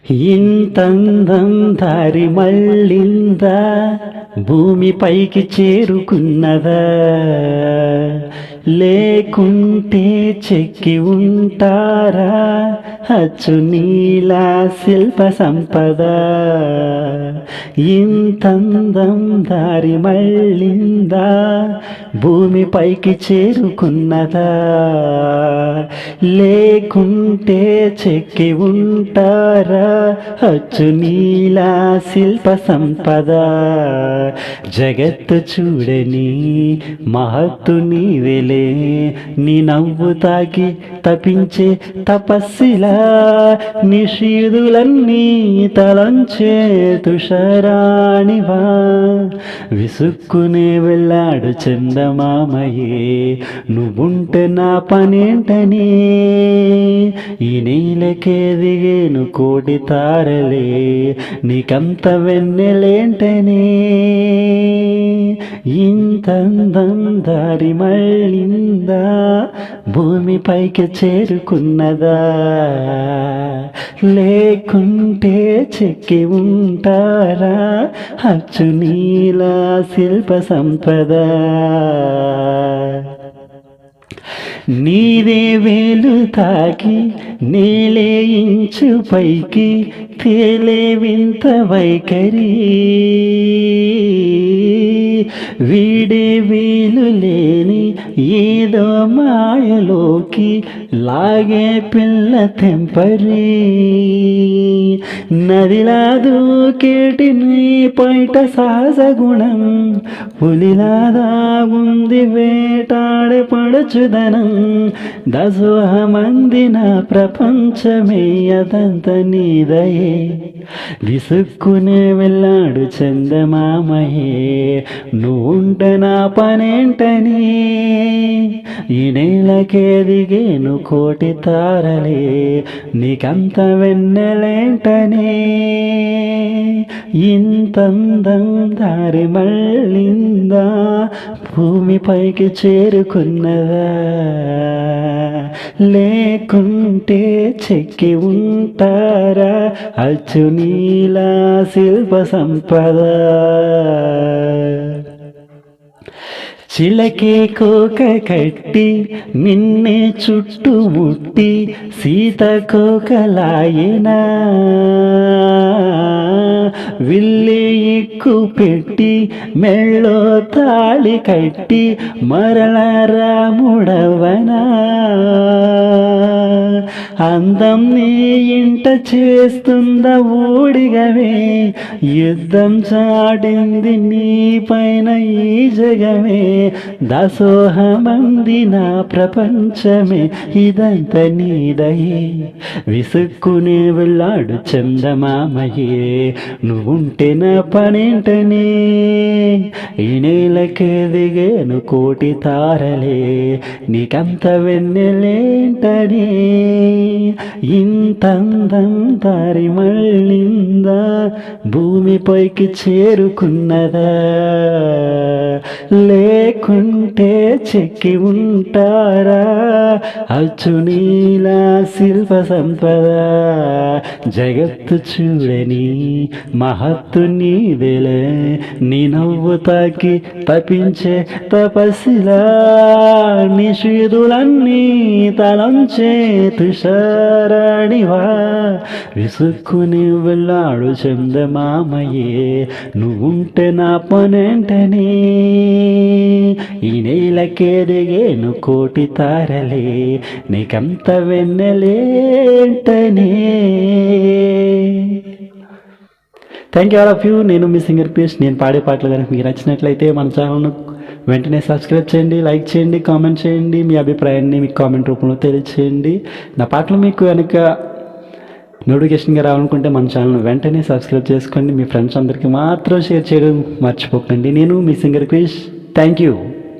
ఇంతందం దారి మళ్ళిందా, భూమిపైకి చేరుకున్నదా, లేకుంటే చెక్కి ఉంటారా అచ్చు నీలా శిల్ప సంపద. ఇంతందం దారి మళ్ళిందా, భూమిపైకి చేరుకున్నదా, లేకుంటే చెక్కి ఉంటారా అచ్చు నీలా శిల్ప సంపద. జగత్తు చూడని మహత్తు నీవెలే, నీ నవ్వు తాకి తపించే తపస్సిలా, నిషీదులన్నీ తలంచే తుషారాణివా. విసుక్కునే వెళ్ళాడు చందమామయే, నువ్వుంటే నా పనేంటనే, ఈ నీలకే దిగేను కోటి తారలే, నీకంత వెన్నెలేంటనే. ఇంతందం దారి మళ్ళిందా, భూమిపైకి చేరుకున్నదా, లేకుంటే చెక్కి ఉంటారా అచ్చు నీలా శిల్ప సంపద. నీదే వేలు తాకి నేలే ఇంచు పైకి తేలే వింత వైఖరి, వీడే వీలు లేని ఏదో మాయలోకి లాగే పిల్ల తెంపరి. నదిలా దూకేటి నీ పైట సహజ గుణం, పులిలాదా ఉంది వేటాడే పడుచుదనం. దశోహమందిన ప్రపంచమే అదంత నీదయే, విసుక్కునే వెళ్ళాడు చందమామయే, నువ్వుంట నా పనేంటని, ఈ నేలకే దిగేను కోటి తారలే, నీకంత వెన్నెలేంటనే. ఇంతందం దారి మళ్ళిందా, భూమిపైకి చేరుకున్నదా, లేకుంటే చెక్కి ఉంటారా అచ్చు నీలా శిల్ప సంపద. చిలకే కోక కట్టి నిన్నే చుట్టుముట్టి సీతకోకలాయనా, విల్లి ఎక్కు పెట్టి మెళ్ళో తాళి కట్టి మరల రాముడవనా. అందం నీ ఇంట చేస్తుందా ఊడిగవే, యుద్ధం చాటింది నీ పైన ఈ జగమే. దాసోహమంది నా ప్రపంచమే ఇదంత నీదయే, విసుక్కునే వెళ్ళాడు చందమామయే, నువ్వుంటే నా పనేంటనే, ఈ నేలకే దిగేను కోటి తారలే, నీకంత వెన్నెలేంటనే. ఇంతందం దారి మళ్ళిందా, భూమిపైకి చేరుకున్నదా, లేకుంటే చెక్కి ఉంటారా అచ్చు నీలా శిల్ప సంపద. జగత్తు చూడని మహత్తు నీదెలే, నీ నవ్వు తాకి తపించే తపస్సిలా, నిషీదులన్నీ తలంచే తుషారాణివా. విసుక్కుని వెళ్ళాడు చందమామయే, నువ్వుంటే నా పనేంటనే, ఈ నేలకే దిగేను కోటి తారలే, నీకంత వెన్నెలేంటనే. Thank you all of you. నేను మీ సింగర్ పీస్. నేను పాడే పాటలు కనుక మీకు నచ్చినట్లయితే మన ఛానల్ను వెంటనే సబ్స్క్రైబ్ చేయండి, లైక్ చేయండి, కామెంట్ చేయండి, మీ అభిప్రాయాన్ని మీకు కామెంట్ రూపంలో తెలియచేయండి. నా పాటలు మీకు కనుక నోటిఫికేషన్గా రావాలనుకుంటే మన ఛానల్ వెంటనే సబ్స్క్రైబ్ చేసుకోండి. మీ ఫ్రెండ్స్ అందరికీ మాత్రం షేర్ చేయడం మర్చిపోకండి. నేను మీ సింగర్ క్రిష్. Thank you.